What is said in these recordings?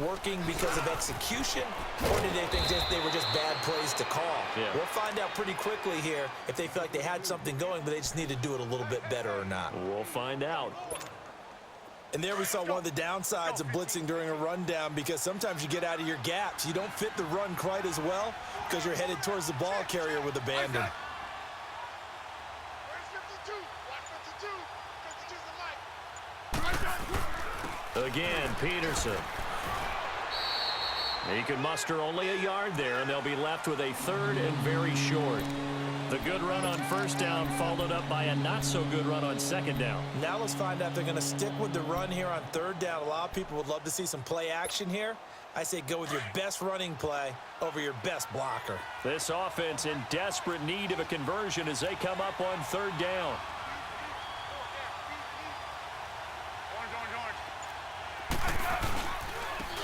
working because of execution, or did they think they were just bad plays to call? Yeah. We'll find out pretty quickly here if they feel like they had something going, but they just need to do it a little bit better or not. We'll find out. And there we saw one of the downsides of blitzing during a rundown, because sometimes you get out of your gaps. You don't fit the run quite as well because you're headed towards the ball carrier with abandon. Again, Peterson. He can muster only a yard there, and they'll be left with a third and very short. The good run on first down followed up by a not-so-good run on second down. Now let's find out if they're going to stick with the run here on third down. A lot of people would love to see some play action here. I say go with your best running play over your best blocker. This offense in desperate need of a conversion as they come up on third down.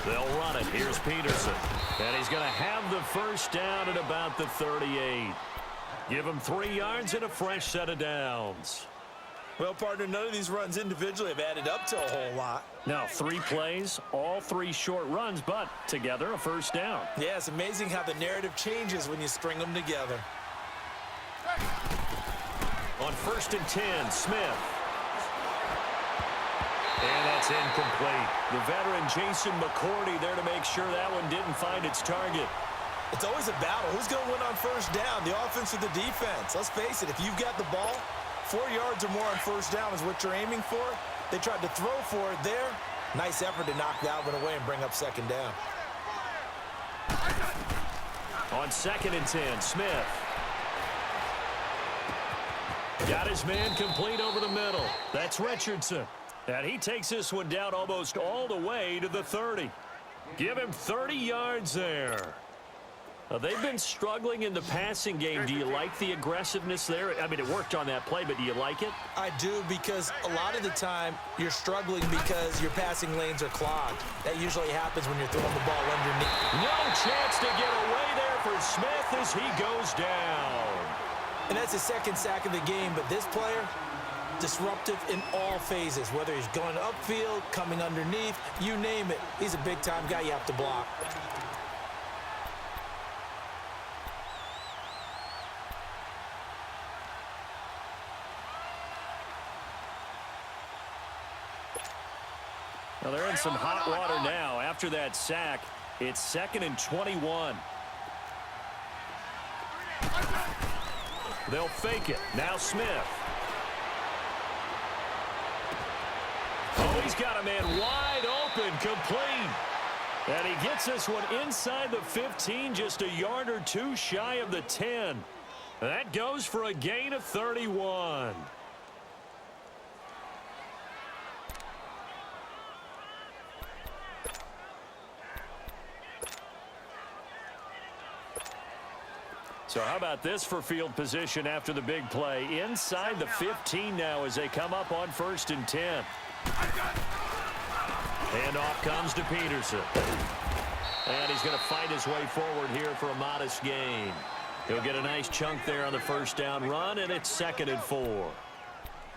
They'll run it. Here's Peterson. And he's going to have the first down at about the 38. Give him 3 yards and a fresh set of downs. Well, partner, none of these runs individually have added up to a whole lot. Now, 3 plays, all 3 short runs, but together a first down. Yeah, it's amazing how the narrative changes when you string them together. On 1st and 10, Smith. And that's incomplete. The veteran Jason McCourty there to make sure that one didn't find its target. It's always a battle. Who's going to win on first down, the offense or the defense? Let's face it, if you've got the ball, 4 yards or more on first down is what you're aiming for. They tried to throw for it there. Nice effort to knock that one away and bring up second down. On 2nd and 10, Smith. Got his man complete over the middle. That's Richardson. And he takes this one down almost all the way to the 30. Give him 30 yards there. They've been struggling in the passing game. Do you like the aggressiveness there? I mean, it worked on that play, but do you like it? I do, because a lot of the time you're struggling because your passing lanes are clogged. That usually happens when you're throwing the ball underneath. No chance to get away there for Smith as he goes down. And that's the second sack of the game, but this player, disruptive in all phases, whether he's going upfield, coming underneath, you name it. He's a big-time guy you have to block. Well, they're in some hot water now. After that sack, it's 2nd and 21. They'll fake it. Now Smith. Oh, he's got a man wide open, complete. And he gets this one inside the 15, just a yard or 2 shy of the 10. That goes for a gain of 31. So how about this for field position after the big play? Inside the 15 now as they come up on 1st and 10. And off comes to Peterson. And he's going to fight his way forward here for a modest gain. He'll get a nice chunk there on the first down run, and it's 2nd and 4.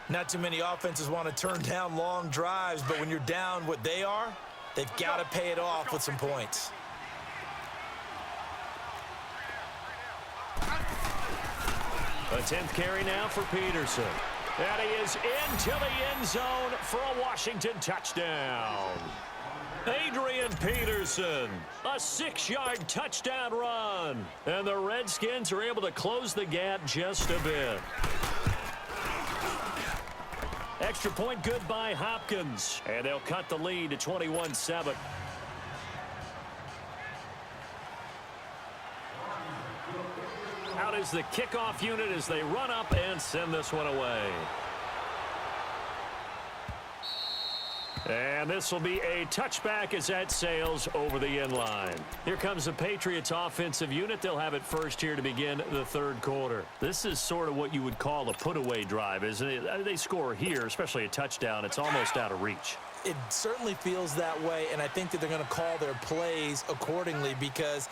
Not too many offenses want to turn down long drives, but when you're down what they are, they've got to pay it off with some points. A 10th carry now for Peterson. And he is into the end zone for a Washington touchdown. Adrian Peterson, a 6-yard touchdown run. And the Redskins are able to close the gap just a bit. Extra point good by Hopkins. And they'll cut the lead to 21-7. Out is the kickoff unit as they run up and send this one away. And this will be a touchback as that sails over the end line. Here comes the Patriots offensive unit. They'll have it first here to begin the 3rd quarter. This is sort of what you would call a put-away drive, isn't it? They score here, especially a touchdown. It's almost out of reach. It certainly feels that way, and I think that they're going to call their plays accordingly, because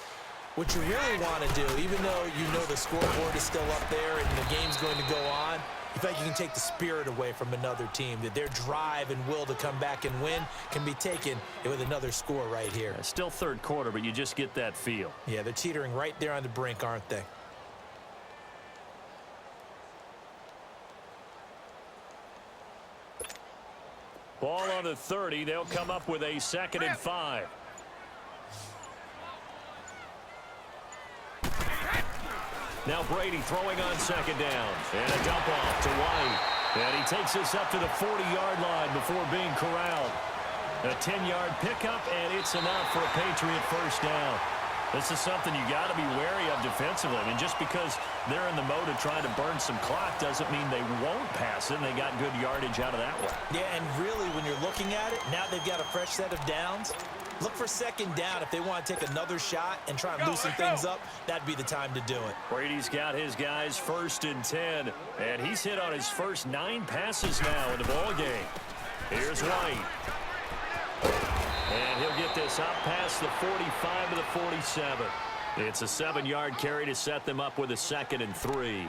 what you really want to do, even though you know the scoreboard is still up there and the game's going to go on, You feel like you can take the spirit away from another team, that their drive and will to come back and win can be taken with another score right here. Still third quarter, but you just get that feel. Yeah, they're teetering right there on the brink, aren't they? Ball on the 30. They'll come up with a 2nd and 5. Now Brady throwing on 2nd down. And a dump off to White. And he takes this up to the 40-yard line before being corralled. A 10-yard pickup, and it's enough for a Patriot first down. This is something you got to be wary of defensively. I mean, just because they're in the mode of trying to burn some clock doesn't mean they won't pass it, and they got good yardage out of that one. Yeah, and really, when you're looking at it, now they've got a fresh set of downs. Look for 2nd down. If they want to take another shot and try and loosen things up, that'd be the time to do it. Brady's got his guys 1st and 10, and he's hit on his first 9 passes now in the ballgame. Here's White. And he'll get this up past the 45 to the 47. It's a 7-yard carry to set them up with a 2nd and 3.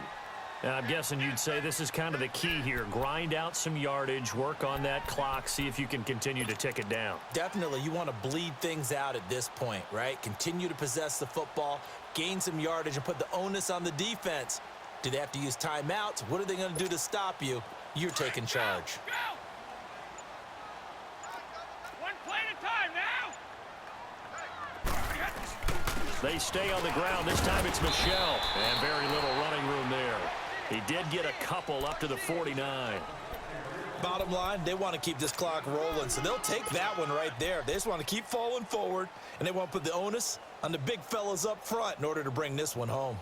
I'm guessing you'd say this is kind of the key here. Grind out some yardage, work on that clock, see if you can continue to tick it down. Definitely. You want to bleed things out at this point, right? Continue to possess the football, gain some yardage, and put the onus on the defense. Do they have to use timeouts? What are they going to do to stop you? You're taking charge. They stay on the ground. This time it's Michel. And very little running room there. He did get a couple up to the 49. Bottom line, they want to keep this clock rolling, so they'll take that one right there. They just want to keep falling forward, and they want to put the onus on the big fellas up front in order to bring this one home.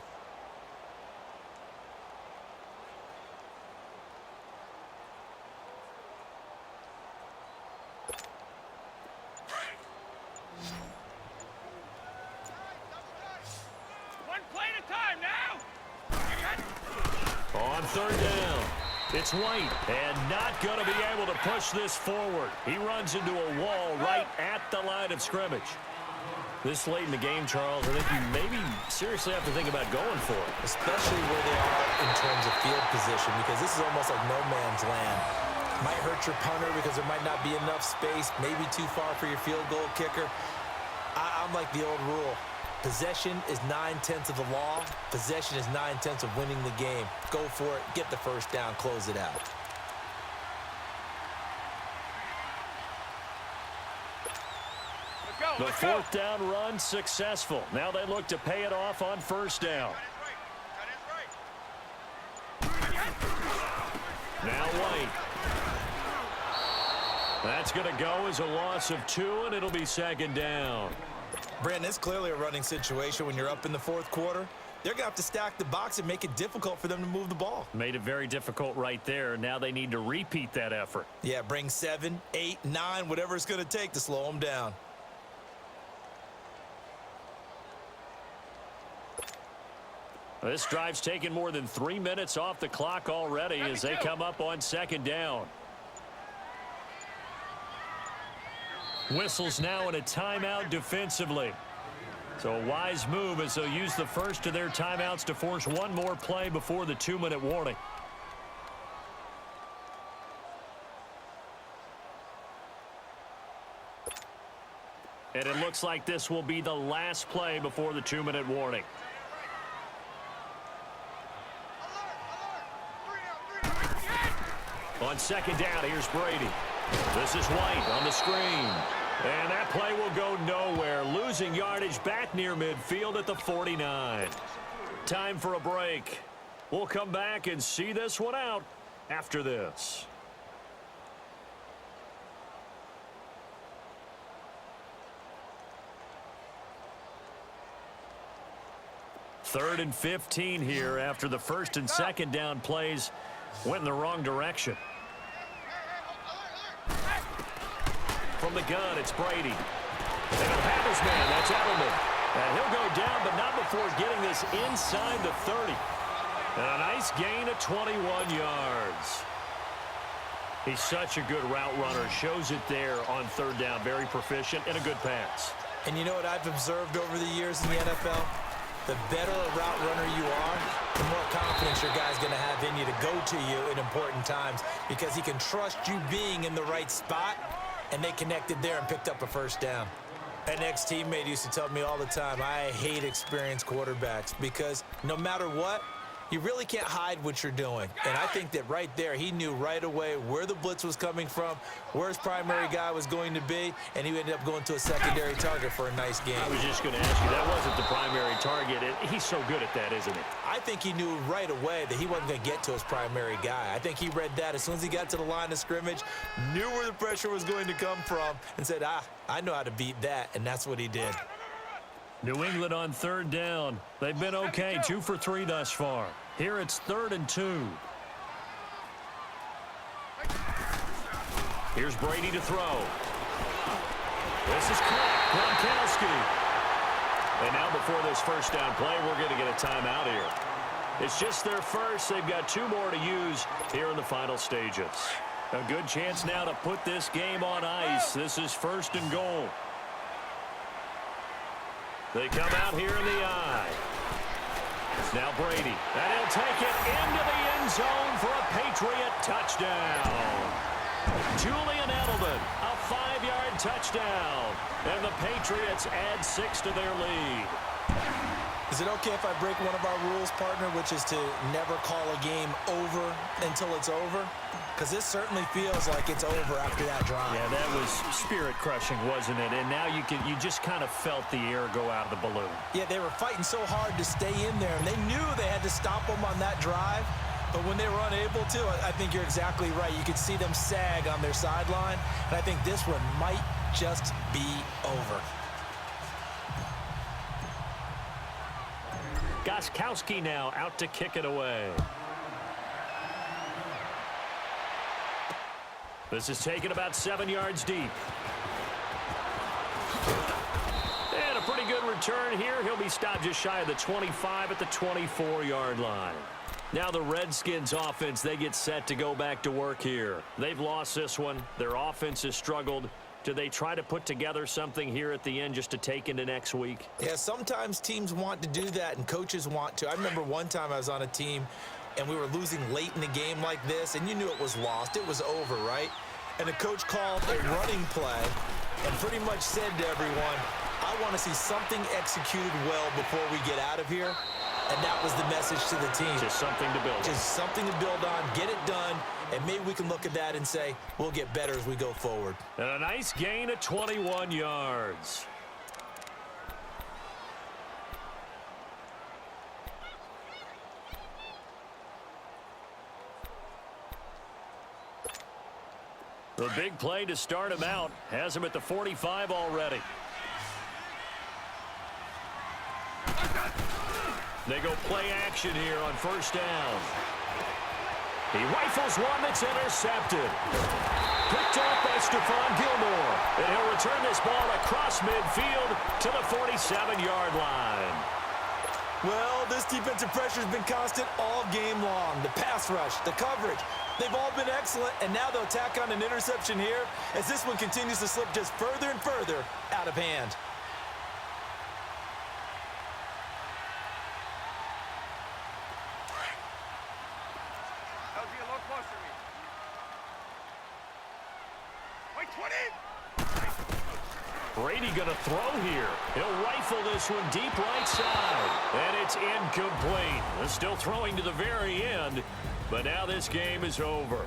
On 3rd down, it's White, and not going to be able to push this forward. He runs into a wall right at the line of scrimmage. This late in the game, Charles, I think you maybe seriously have to think about going for it. Especially where they are in terms of field position, because this is almost like no man's land. Might hurt your punter because there might not be enough space, maybe too far for your field goal kicker. I'm like the old rule. Possession is 9/10 of the law. Possession is 9/10 of winning the game. Go for it. Get the first down. Close it out. The 4th down run successful. Now they look to pay it off on 1st down. Now White. That's going to go as a loss of 2, and it'll be 2nd down. Brandon, it's clearly a running situation when you're up in the 4th quarter. They're going to have to stack the box and make it difficult for them to move the ball. Made it very difficult right there. Now they need to repeat that effort. Yeah, bring 7, 8, 9, whatever it's going to take to slow them down. This drive's taken more than 3 minutes off the clock already as they come up on 2nd down. Whistles now in a timeout defensively. So a wise move as they'll use the first of their timeouts to force one more play before the 2-minute warning. And it looks like this will be the last play before the 2-minute warning. On 2nd down, here's Brady. This is White on the screen. And that play will go nowhere. Losing yardage back near midfield at the 49. Time for a break. We'll come back and see this one out after this. Third and 15 here after the 1st and 2nd down plays went in the wrong direction. From the gun, it's Brady. And he'll have his man. That's Edelman. And he'll go down, but not before getting this inside the 30. And a nice gain of 21 yards. He's such a good route runner. Shows it there on 3rd down. Very proficient and a good pass. And you know what I've observed over the years in the NFL? the better a route runner you are, the more confidence your guy's going to have in you to go to you in important times because he can trust you being in the right spot, and they connected there and picked up a first down. An ex-teammate used to tell me all the time, I hate experienced quarterbacks because no matter what, you really can't hide what you're doing. And I think that right there, he knew right away where the blitz was coming from, where his primary guy was going to be, and he ended up going to a secondary target for a nice game. I was just going to ask you, that wasn't the primary target. He's so good at that, isn't he? I think he knew right away that he wasn't going to get to his primary guy. I think he read that as soon as he got to the line of scrimmage, knew where the pressure was going to come from, and said, I know how to beat that, and that's what he did. New England on third down. They've been okay, 2 for 3 thus far. Here it's 3rd and 2. Here's Brady to throw. This is Gronkowski. And now before this first down play, we're going to get a timeout here. It's just their first. They've got 2 more to use here in the final stages. A good chance now to put this game on ice. This is 1st and goal. They come out here in the eye. Now Brady, and he'll take it into the end zone for a Patriot touchdown. Julian Edelman, a 5-yard touchdown. And the Patriots add 6 to their lead. Is it okay if I break one of our rules, partner, which is to never call a game over until it's over? Because this certainly feels like it's over after that drive. Yeah, that was spirit-crushing, wasn't it? And now you just kind of felt the air go out of the balloon. Yeah, they were fighting so hard to stay in there, and they knew they had to stop them on that drive. But when they were unable to, I think you're exactly right. You could see them sag on their sideline, and I think this one might just be over. Gostkowski now out to kick it away. This is taken about 7 yards deep. And a pretty good return here. He'll be stopped just shy of the 25 at the 24-yard line. Now the Redskins offense, they get set to go back to work here. They've lost this one. Their offense has struggled. Do they try to put together something here at the end just to take into next week? Yeah, sometimes teams want to do that and coaches want to. I remember one time I was on a team and we were losing late in the game like this, and you knew it was lost. It was over, right? And the coach called a running play and pretty much said to everyone, I want to see something executed well before we get out of here. And that was the message to the team. Just something to build on. Just something to build on, get it done, and maybe we can look at that and say, we'll get better as we go forward. And a nice gain of 21 yards. The big play to start him out has him at the 45 already. They go play action here on first down. He rifles one that's intercepted. Picked up by Stephon Gilmore. And he'll return this ball across midfield to the 47-yard line. Well, this defensive pressure has been constant all game long. The pass rush, the coverage, they've all been excellent, and now they'll tack on an interception here as this one continues to slip just further and further out of hand. Brady going to throw here. He'll rifle this one deep right side. And it's incomplete. They're still throwing to the very end. But now this game is over.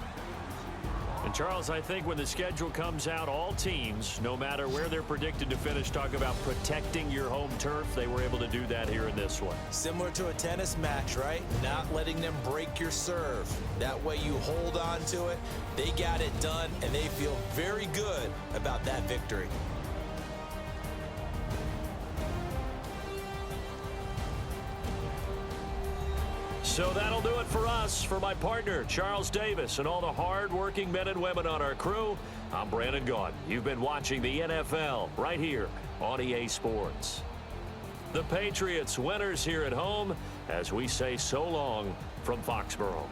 And Charles, I think when the schedule comes out, all teams, no matter where they're predicted to finish, talk about protecting your home turf. They were able to do that here in this one. Similar to a tennis match, right? Not letting them break your serve. That way you hold on to it. They got it done, and they feel very good about that victory. So that'll do it for us. For my partner, Charles Davis, and all the hard-working men and women on our crew, I'm Brandon Gaudin. You've been watching the NFL right here on EA Sports. The Patriots winners here at home as we say so long from Foxborough.